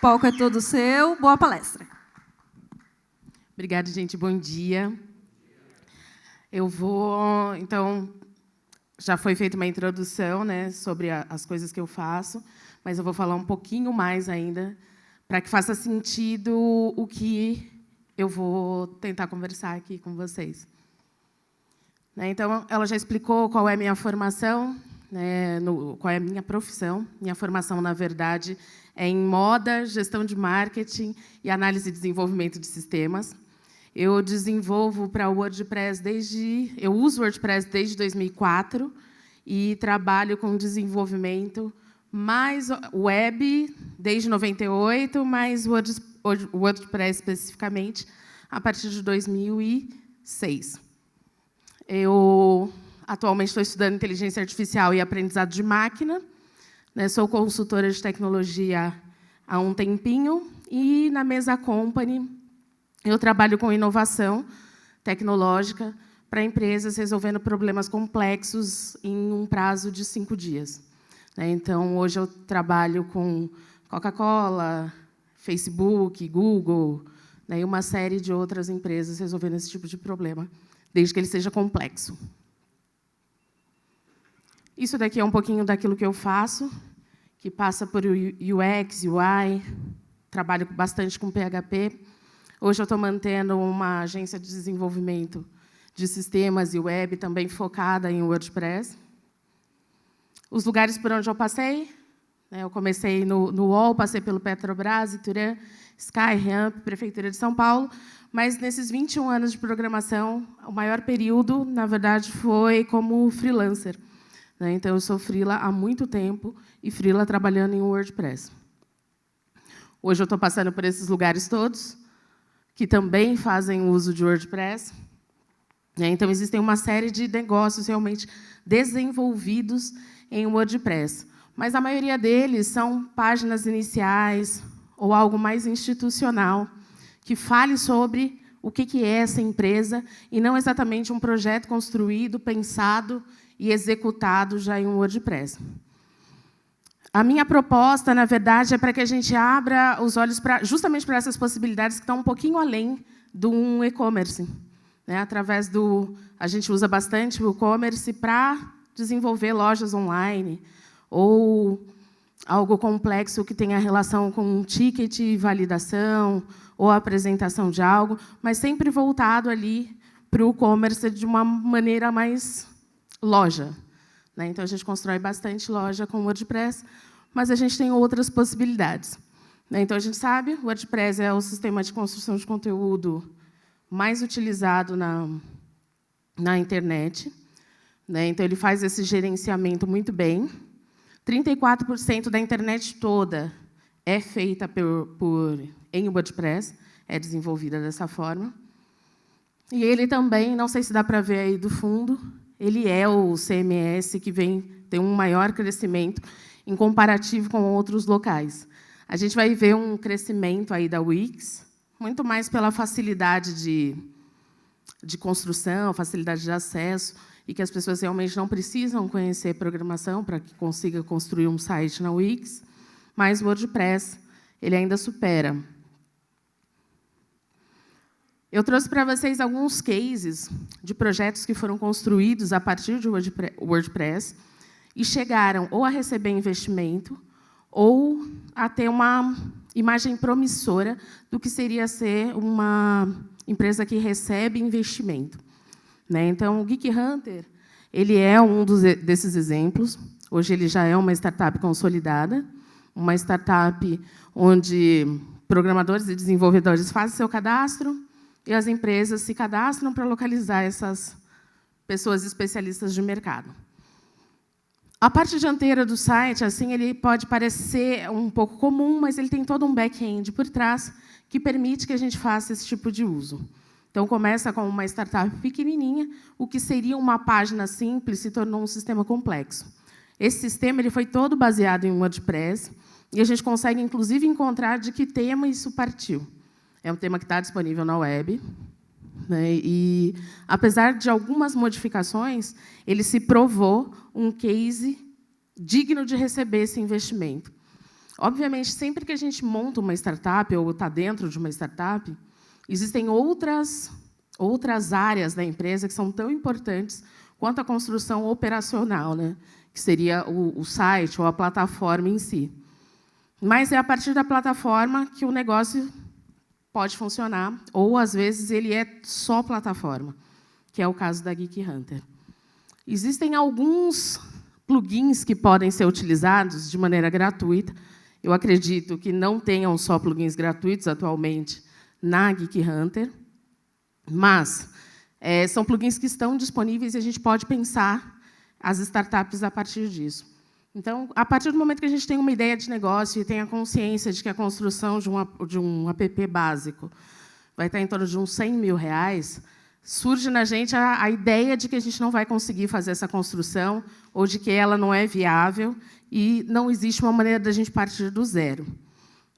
palco é todo seu. Boa palestra. Obrigada, gente. Bom dia. Eu vou, então, já foi feita uma introdução, né, sobre as coisas que eu faço, mas eu vou falar um pouquinho mais ainda, para que faça sentido o que eu vou tentar conversar aqui com vocês. Então, ela já explicou qual é a minha formação, né, qual é a minha profissão. Minha formação, na verdade, é em moda, gestão de marketing e análise e desenvolvimento de sistemas. Eu desenvolvo para o WordPress eu uso o WordPress desde 2004 e trabalho com desenvolvimento mais web desde 98, mais WordPress especificamente a partir de 2006. Eu atualmente estou estudando inteligência artificial e aprendizado de máquina, né, sou consultora de tecnologia há um tempinho e na Mesa Company eu trabalho com inovação tecnológica para empresas resolvendo problemas complexos em um prazo de 5 dias. Então, hoje eu trabalho com Coca-Cola, Facebook, Google, e uma série de outras empresas resolvendo esse tipo de problema, desde que ele seja complexo. Isso daqui é um pouquinho daquilo que eu faço, que passa por UX, UI, trabalho bastante com PHP. Hoje eu estou mantendo uma agência de desenvolvimento de sistemas e web, também focada em WordPress. Os lugares por onde eu passei, eu comecei no UOL, passei pelo Petrobras, Ituran, Sky, Ramp, Prefeitura de São Paulo, mas nesses 21 anos de programação, o maior período, na verdade, foi como freelancer. Então, eu sou freela há muito tempo e freela trabalhando em WordPress. Hoje eu estou passando por esses lugares todos, que também fazem uso de WordPress. Então, existem uma série de negócios realmente desenvolvidos em WordPress, mas a maioria deles são páginas iniciais ou algo mais institucional, que fale sobre o que é essa empresa e não exatamente um projeto construído, pensado e executado já em WordPress. A minha proposta, na verdade, é para que a gente abra os olhos justamente para essas possibilidades que estão um pouquinho além do e-commerce. Através a gente usa bastante o e-commerce para desenvolver lojas online ou algo complexo que tenha relação com um ticket, validação ou apresentação de algo, mas sempre voltado ali para o e-commerce de uma maneira mais loja. Então, a gente constrói bastante loja com WordPress, mas a gente tem outras possibilidades. Então, a gente sabe, o WordPress é o sistema de construção de conteúdo mais utilizado na internet. Então, ele faz esse gerenciamento muito bem. 34% da internet toda é feita em WordPress, é desenvolvida dessa forma. E ele também, não sei se dá para ver aí do fundo, ele é o CMS que tem um maior crescimento em comparativo com outros locais. A gente vai ver um crescimento aí da Wix, muito mais pela facilidade de construção, facilidade de acesso, e que as pessoas realmente não precisam conhecer programação para que consiga construir um site na Wix, mas o WordPress ele ainda supera. Eu trouxe para vocês alguns cases de projetos que foram construídos a partir de WordPress e chegaram ou a receber investimento ou a ter uma imagem promissora do que seria ser uma empresa que recebe investimento. Então, o Geek Hunter ele é um desses exemplos. Hoje, ele já é uma startup consolidada, uma startup onde programadores e desenvolvedores fazem seu cadastro e as empresas se cadastram para localizar essas pessoas especialistas de mercado. A parte dianteira do site, assim, ele pode parecer um pouco comum, mas ele tem todo um back-end por trás que permite que a gente faça esse tipo de uso. Então, começa com uma startup pequenininha, o que seria uma página simples se tornou um sistema complexo. Esse sistema ele foi todo baseado em WordPress, e a gente consegue, inclusive, encontrar de que tema isso partiu. É um tema que está disponível na web, e, apesar de algumas modificações, ele se provou um case digno de receber esse investimento. Obviamente, sempre que a gente monta uma startup ou está dentro de uma startup, existem outras áreas da empresa que são tão importantes quanto a construção operacional, né? Que seria o site ou a plataforma em si. Mas é a partir da plataforma que o negócio pode funcionar, ou, às vezes, ele é só plataforma, que é o caso da Geek Hunter. Existem alguns plugins que podem ser utilizados de maneira gratuita. Eu acredito que não tenham só plugins gratuitos atualmente na Geek Hunter, mas são plugins que estão disponíveis e a gente pode pensar as startups a partir disso. Então, a partir do momento que a gente tem uma ideia de negócio e tem a consciência de que a construção de um app básico vai estar em torno de uns R$100.000, surge na gente a ideia de que a gente não vai conseguir fazer essa construção ou de que ela não é viável e não existe uma maneira da gente partir do zero.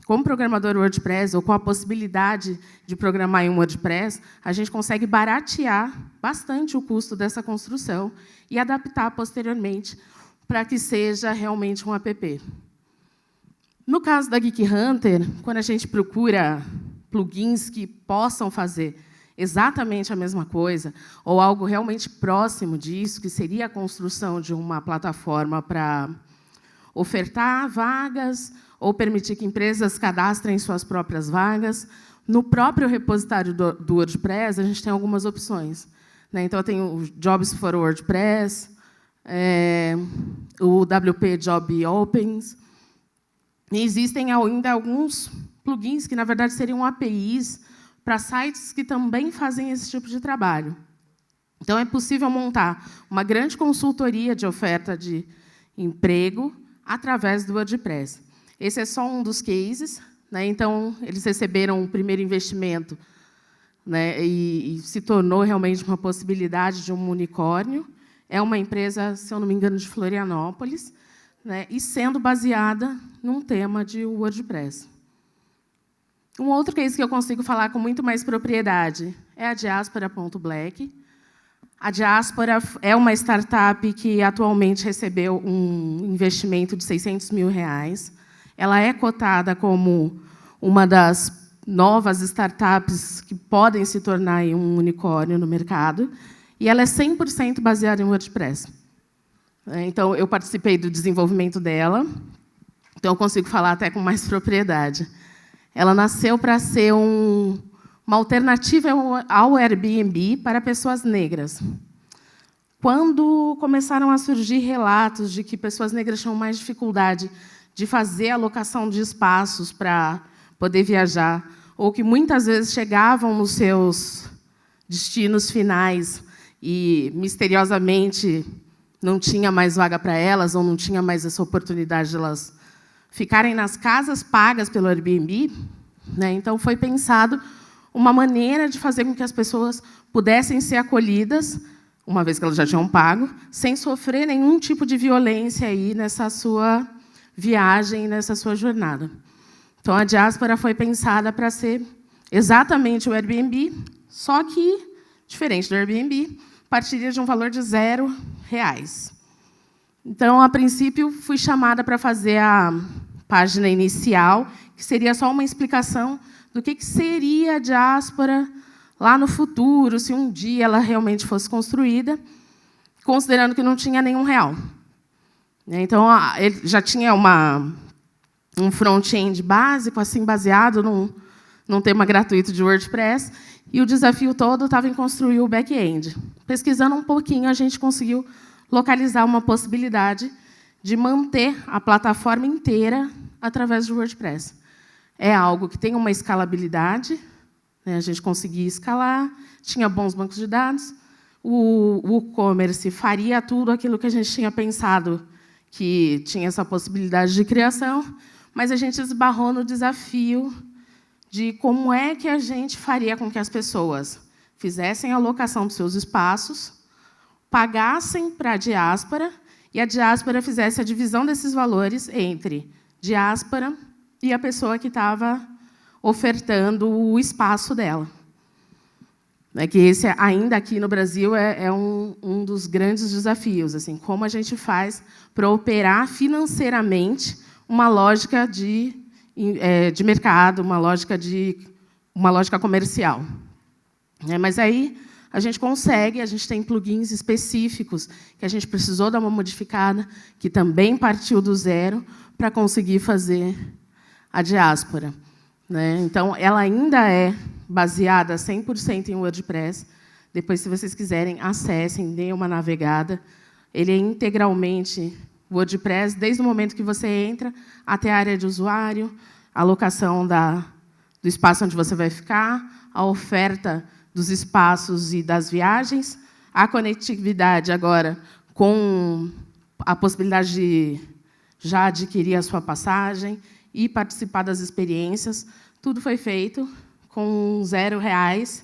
Como programador WordPress, ou com a possibilidade de programar em um WordPress, a gente consegue baratear bastante o custo dessa construção e adaptar posteriormente para que seja realmente um app. No caso da Geek Hunter, quando a gente procura plugins que possam fazer exatamente a mesma coisa, ou algo realmente próximo disso, que seria a construção de uma plataforma para ofertar vagas ou permitir que empresas cadastrem suas próprias vagas, no próprio repositório do WordPress, a gente tem algumas opções, né? Então, eu tenho o Jobs for WordPress, o WP Job Opens. E existem ainda alguns plugins que, na verdade, seriam APIs para sites que também fazem esse tipo de trabalho. Então, é possível montar uma grande consultoria de oferta de emprego através do WordPress. Esse é só um dos cases, né? Então, eles receberam o primeiro investimento, né? E se tornou realmente uma possibilidade de um unicórnio. É uma empresa, se eu não me engano, de Florianópolis, né? E sendo baseada num tema de WordPress. Um outro case que eu consigo falar com muito mais propriedade é a Diaspora.black. A Diaspora é uma startup que atualmente recebeu um investimento de R$600.000. Ela é cotada como uma das novas startups que podem se tornar um unicórnio no mercado, e ela é 100% baseada em WordPress. Então, eu participei do desenvolvimento dela, então eu consigo falar até com mais propriedade. Ela nasceu para ser uma alternativa ao Airbnb para pessoas negras. Quando começaram a surgir relatos de que pessoas negras tinham mais dificuldade de fazer a alocação de espaços para poder viajar, ou que muitas vezes chegavam nos seus destinos finais e, misteriosamente, não tinha mais vaga para elas, ou não tinha mais essa oportunidade de elas ficarem nas casas pagas pelo Airbnb, né? Então, foi pensado uma maneira de fazer com que as pessoas pudessem ser acolhidas, uma vez que elas já tinham pago, sem sofrer nenhum tipo de violência aí nessa sua viagem, nessa sua jornada. Então, a Diaspora foi pensada para ser exatamente o Airbnb, só que, diferente do Airbnb, partiria de um valor de R$0. Então, a princípio, fui chamada para fazer a página inicial, que seria só uma explicação do que seria a Diaspora lá no futuro, se um dia ela realmente fosse construída, considerando que não tinha nenhum real. Então, ele já tinha um front-end básico, assim, baseado num tema gratuito de WordPress, e o desafio todo estava em construir o back-end. Pesquisando um pouquinho, a gente conseguiu localizar uma possibilidade de manter a plataforma inteira através do WordPress. É algo que tem uma escalabilidade, né? A gente conseguia escalar, tinha bons bancos de dados, o e-commerce faria tudo aquilo que a gente tinha pensado que tinha essa possibilidade de criação, mas a gente esbarrou no desafio de como é que a gente faria com que as pessoas fizessem a alocação dos seus espaços, pagassem para a Diaspora, e a Diaspora fizesse a divisão desses valores entre Diaspora e a pessoa que estava ofertando o espaço dela. Que esse, ainda aqui no Brasil, é um dos grandes desafios. Assim, como a gente faz para operar financeiramente uma lógica de mercado, uma lógica comercial. Mas aí a gente consegue, a gente tem plugins específicos que a gente precisou dar uma modificada, que também partiu do zero, para conseguir fazer a diáspora. Então, ela ainda é baseada 100% em WordPress. Depois, se vocês quiserem, acessem, deem uma navegada. Ele é integralmente WordPress, desde o momento que você entra até a área de usuário, a alocação do espaço onde você vai ficar, a oferta dos espaços e das viagens, a conectividade agora com a possibilidade de já adquirir a sua passagem e participar das experiências. Tudo foi feito com R$0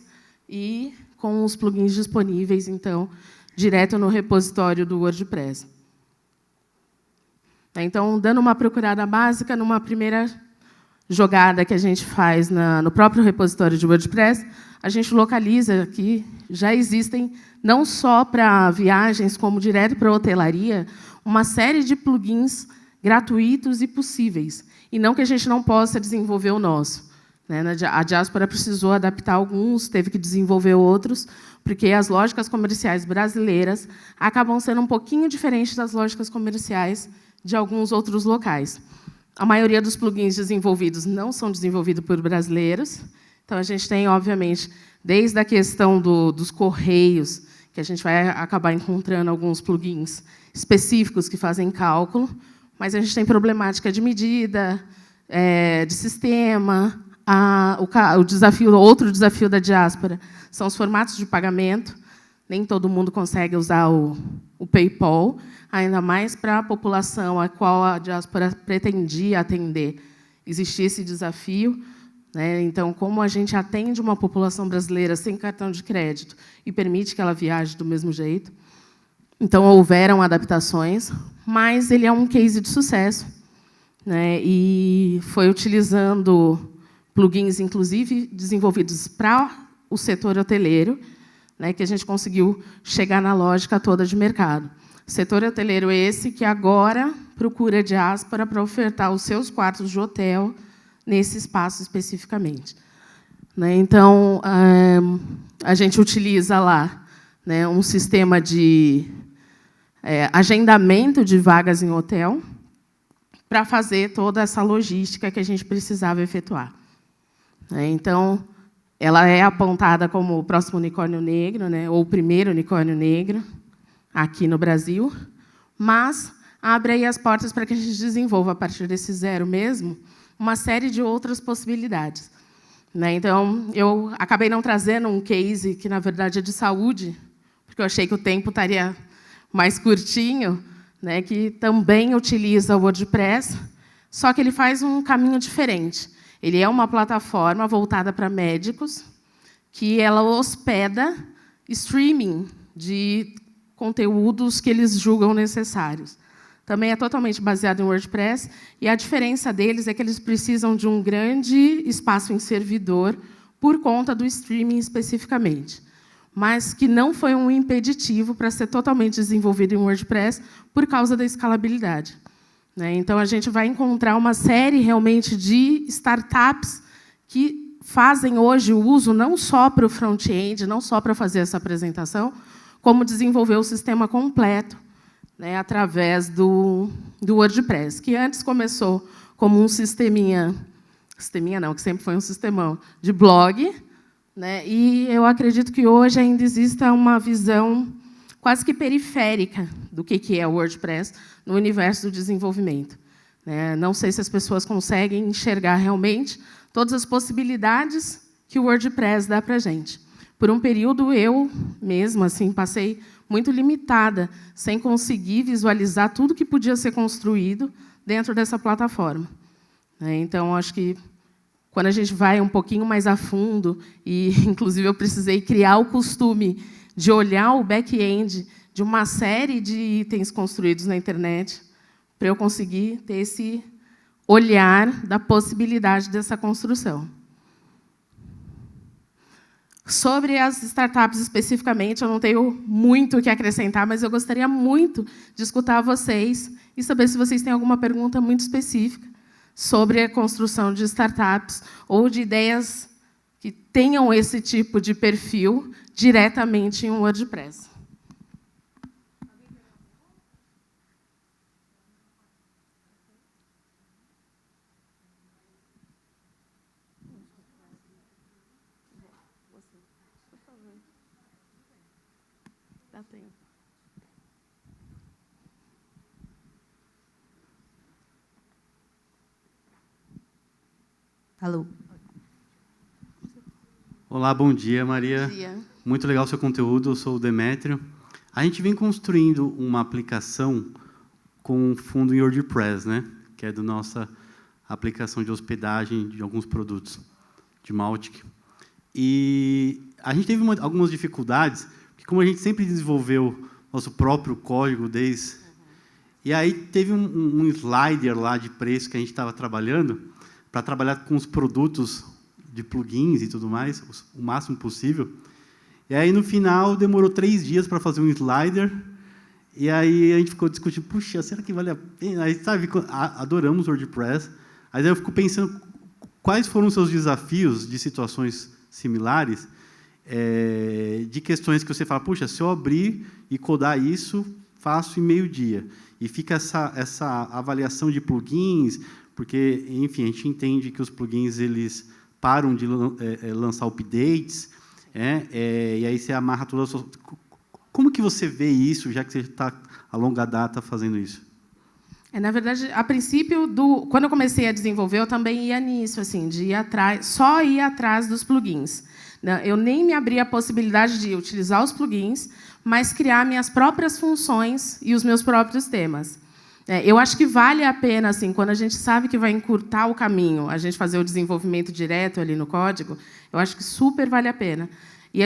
e com os plugins disponíveis, então, direto no repositório do WordPress. Então, dando uma procurada básica, numa primeira jogada que a gente faz no próprio repositório de WordPress, a gente localiza que já existem, não só para viagens, como direto para a hotelaria, uma série de plugins gratuitos e possíveis. E não que a gente não possa desenvolver o nosso. A diáspora precisou adaptar alguns, teve que desenvolver outros, porque as lógicas comerciais brasileiras acabam sendo um pouquinho diferentes das lógicas comerciais de alguns outros locais. A maioria dos plugins desenvolvidos não são desenvolvidos por brasileiros. Então, a gente tem, obviamente, desde a questão dos correios, que a gente vai acabar encontrando alguns plugins específicos que fazem cálculo, mas a gente tem problemática de medida, de sistema. Outro desafio da diáspora são os formatos de pagamento. Nem todo mundo consegue usar o PayPal, ainda mais para a população a qual a diáspora pretendia atender. Existia esse desafio. Então, como a gente atende uma população brasileira sem cartão de crédito e permite que ela viaje do mesmo jeito, então houveram adaptações, mas ele é um case de sucesso. E foi utilizando plugins, inclusive, desenvolvidos para o setor hoteleiro, que a gente conseguiu chegar na lógica toda de mercado. Setor hoteleiro esse que agora procura diáspora para ofertar os seus quartos de hotel nesse espaço especificamente. Então, a gente utiliza lá um sistema de agendamento de vagas em hotel para fazer toda essa logística que a gente precisava efetuar. Então, ela é apontada como o próximo unicórnio negro, ou o primeiro unicórnio negro aqui no Brasil, mas abre aí as portas para que a gente desenvolva, a partir desse zero mesmo, uma série de outras possibilidades. Então, eu acabei não trazendo um case que, na verdade, é de saúde, porque eu achei que o tempo estaria mais curtinho, que também utiliza o WordPress, só que ele faz um caminho diferente. Ele é uma plataforma voltada para médicos, que ela hospeda streaming de conteúdos que eles julgam necessários. Também é totalmente baseado em WordPress, e a diferença deles é que eles precisam de um grande espaço em servidor por conta do streaming especificamente, mas que não foi um impeditivo para ser totalmente desenvolvido em WordPress por causa da escalabilidade. Então, a gente vai encontrar uma série, realmente, de startups que fazem hoje o uso não só para o front-end, não só para fazer essa apresentação, como desenvolver o sistema completo, através do WordPress, que antes começou como um sisteminha não, que sempre foi um sistemão, de blog, e eu acredito que hoje ainda exista uma visão quase que periférica do que é o WordPress no universo do desenvolvimento. Não sei se as pessoas conseguem enxergar realmente todas as possibilidades que o WordPress dá para a gente. Por um período, eu mesma passei muito limitada, sem conseguir visualizar tudo que podia ser construído dentro dessa plataforma. Então, acho que, quando a gente vai um pouquinho mais a fundo, e, inclusive, eu precisei criar o costume de olhar o back-end de uma série de itens construídos na internet, para eu conseguir ter esse olhar da possibilidade dessa construção. Sobre as startups especificamente, eu não tenho muito o que acrescentar, mas eu gostaria muito de escutar vocês e saber se vocês têm alguma pergunta muito específica sobre a construção de startups ou de ideias que tenham esse tipo de perfil diretamente em um WordPress. Dá tempo. Alô. Olá, bom dia, Maria. Bom dia. Muito legal o seu conteúdo, eu sou o Demétrio. A gente vem construindo uma aplicação com fundo em WordPress, né? Que é da nossa aplicação de hospedagem de alguns produtos de Mautic. E a gente teve algumas dificuldades, porque como a gente sempre desenvolveu nosso próprio código E aí teve um slider lá de preço que a gente estava trabalhando, para trabalhar com os produtos de plugins e tudo mais, o máximo possível. E aí, no final, demorou 3 dias para fazer um slider, e aí a gente ficou discutindo, puxa, será que vale a pena? Aí, sabe, adoramos o WordPress. Aí eu fico pensando, quais foram os seus desafios de situações similares, de questões que você fala, puxa, se eu abrir e codar isso, faço em meio-dia. E fica essa avaliação de plugins, porque, enfim, a gente entende que os plugins eles param de lançar updates, e aí você amarra toda a sua... Como que você vê isso, já que você está a longa data fazendo isso? Na verdade, a princípio, quando eu comecei a desenvolver, eu também ia nisso, assim, de ir atrás, só ir atrás dos plugins. Eu nem me abria a possibilidade de utilizar os plugins, mas criar minhas próprias funções e os meus próprios temas. Eu acho que vale a pena, assim, quando a gente sabe que vai encurtar o caminho, a gente fazer o desenvolvimento direto ali no código, eu acho que super vale a pena. E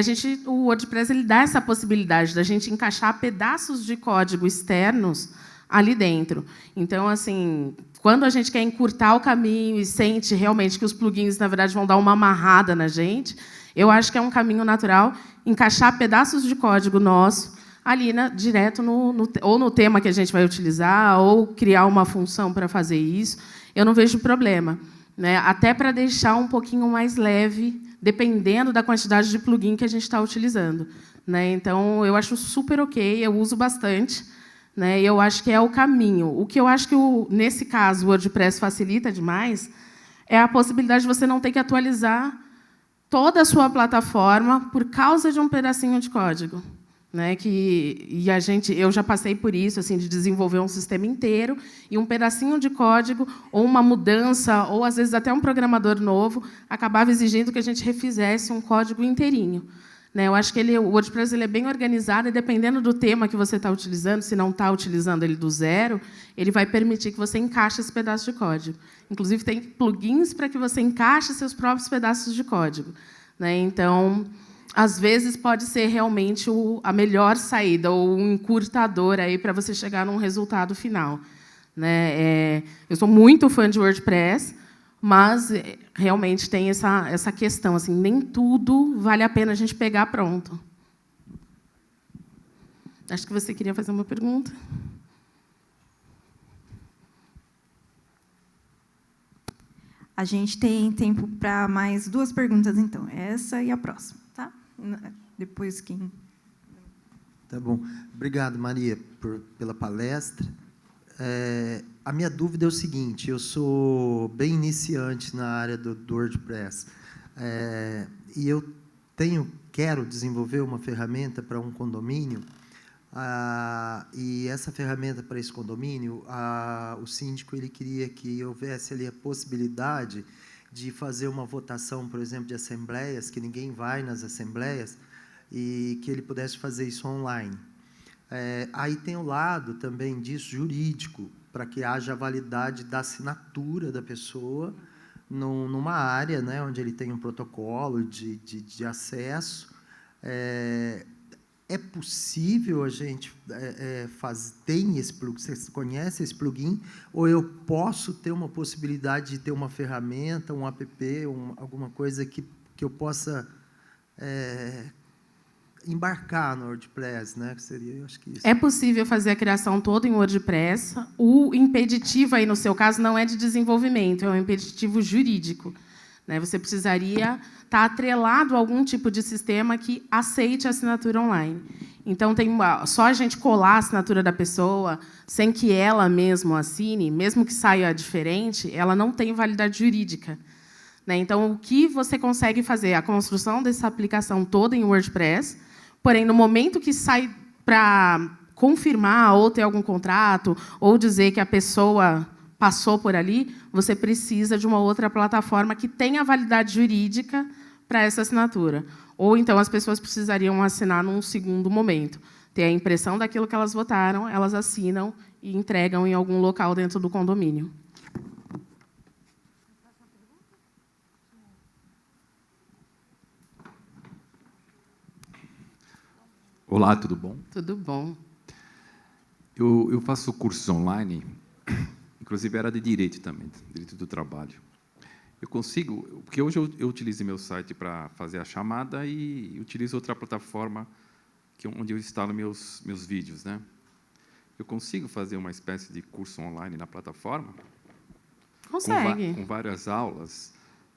o WordPress ele dá essa possibilidade da gente encaixar pedaços de código externos ali dentro. Então, assim, quando a gente quer encurtar o caminho e sente realmente que os plugins, na verdade, vão dar uma amarrada na gente, eu acho que é um caminho natural encaixar pedaços de código nosso ali direto ou no tema que a gente vai utilizar, ou criar uma função para fazer isso. Eu não vejo problema, né? Até para deixar um pouquinho mais leve, dependendo da quantidade de plugin que a gente está utilizando, né? Então, eu acho super ok, eu uso bastante, né? Eu acho que é o caminho. O que eu acho que, nesse caso, o WordPress facilita demais é a possibilidade de você não ter que atualizar toda a sua plataforma por causa de um pedacinho de código. Né, eu já passei por isso, assim, de desenvolver um sistema inteiro e um pedacinho de código, ou uma mudança, ou às vezes até um programador novo, acabava exigindo que a gente refizesse um código inteirinho. Né, eu acho que o WordPress ele é bem organizado e, dependendo do tema que você está utilizando, se não está utilizando ele do zero, ele vai permitir que você encaixe esse pedaço de código. Inclusive, tem plugins para que você encaixe seus próprios pedaços de código. Né, então, às vezes, pode ser realmente a melhor saída, ou um encurtador aí para você chegar num resultado final. Né? Eu sou muito fã de WordPress, mas realmente tem essa questão, assim, nem tudo vale a pena a gente pegar pronto. Acho que você queria fazer uma pergunta. A gente tem tempo para mais 2 perguntas, então. Essa e a próxima, tá? Depois quem... Tá bom. Obrigado, Maria, pela palestra. A minha dúvida é o seguinte, eu sou bem iniciante na área do WordPress, e eu quero desenvolver uma ferramenta para um condomínio, e essa ferramenta para esse condomínio, o síndico ele queria que houvesse ali a possibilidade de fazer uma votação, por exemplo, de assembleias, que ninguém vai nas assembleias, e que ele pudesse fazer isso online. Aí tem o lado também disso jurídico, para que haja a validade da assinatura da pessoa numa área, né, onde ele tem um protocolo de acesso. É possível a gente tem esse plugin, você conhece esse plugin, ou eu posso ter uma possibilidade de ter uma ferramenta, um app, alguma coisa que eu possa embarcar no WordPress, né? Que seria, eu acho que isso. É possível fazer a criação toda em WordPress. O impeditivo, aí, no seu caso, não é de desenvolvimento, é um impeditivo jurídico. Né? Você precisaria estar atrelado a algum tipo de sistema que aceite a assinatura online. Então, só a gente colar a assinatura da pessoa, sem que ela mesma assine, mesmo que saia diferente, ela não tem validade jurídica. Né? Então, o que você consegue fazer? A construção dessa aplicação toda em WordPress, porém, no momento que sai para confirmar ou ter algum contrato, ou dizer que a pessoa passou por ali, você precisa de uma outra plataforma que tenha validade jurídica para essa assinatura. Ou, então, as pessoas precisariam assinar num segundo momento. Ter a impressão daquilo que elas votaram, elas assinam e entregam em algum local dentro do condomínio. Olá, tudo bom? Tudo bom. Eu faço cursos online, inclusive era de direito também, direito do trabalho. Eu consigo, porque hoje eu utilizo meu site para fazer a chamada e utilizo outra plataforma onde eu instalo meus vídeos, né? Eu consigo fazer uma espécie de curso online na plataforma? Consegue. Com várias aulas,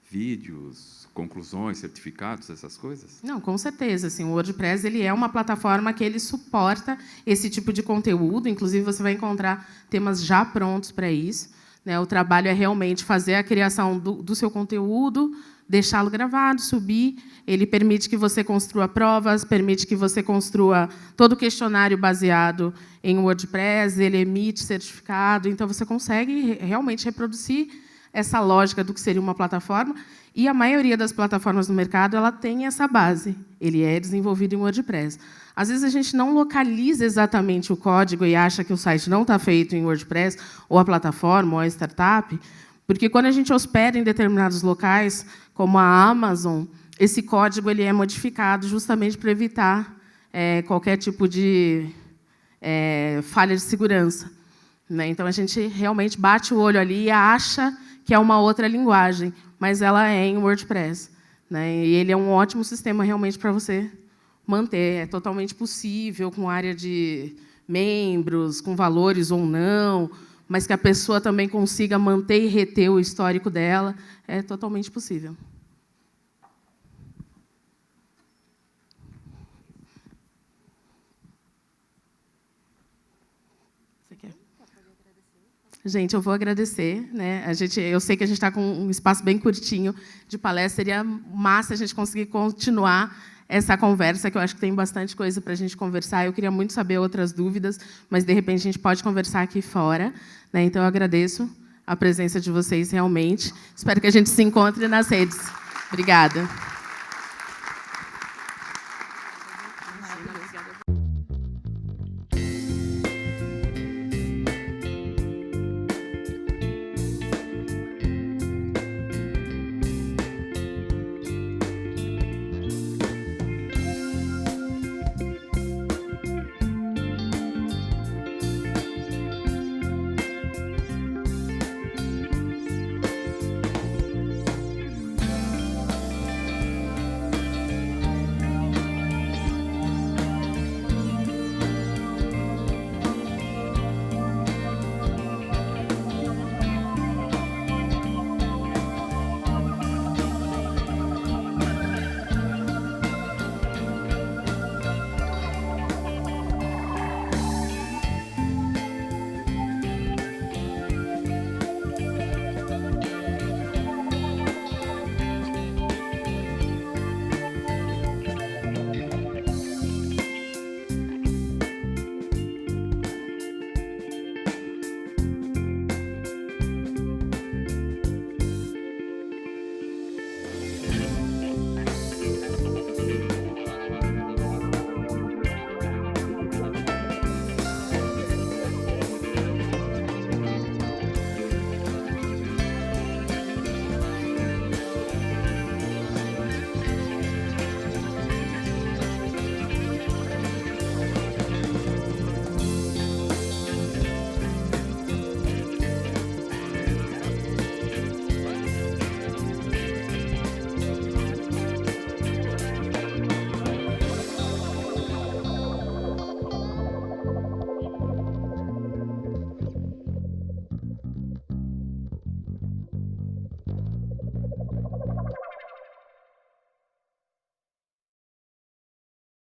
vídeos, conclusões, certificados, essas coisas? Não, com certeza. Assim, o WordPress ele é uma plataforma que ele suporta esse tipo de conteúdo. Inclusive, você vai encontrar temas já prontos para isso. Né? O trabalho é realmente fazer a criação do seu conteúdo, deixá-lo gravado, subir. Ele permite que você construa provas, permite que você construa todo o questionário baseado em WordPress, ele emite certificado. Então, você consegue realmente reproduzir essa lógica do que seria uma plataforma, e a maioria das plataformas no mercado ela tem essa base. Ele é desenvolvido em WordPress. Às vezes, a gente não localiza exatamente o código e acha que o site não está feito em WordPress, ou a plataforma, ou a startup, porque, quando a gente hospeda em determinados locais, como a Amazon, esse código ele é modificado justamente para evitar qualquer tipo de falha de segurança. Né? Então, a gente realmente bate o olho ali e acha que é uma outra linguagem, mas ela é em WordPress. Né? E ele é um ótimo sistema realmente para você manter. É totalmente possível, com área de membros, com valores ou não, mas que a pessoa também consiga manter e reter o histórico dela. É totalmente possível. Você quer? Gente, eu vou agradecer. Né? Eu sei que a gente está com um espaço bem curtinho de palestra. Seria massa a gente conseguir continuar essa conversa, que eu acho que tem bastante coisa para a gente conversar. Eu queria muito saber outras dúvidas, mas, de repente, a gente pode conversar aqui fora. Né? Então, eu agradeço a presença de vocês, realmente. Espero que a gente se encontre nas redes. Obrigada.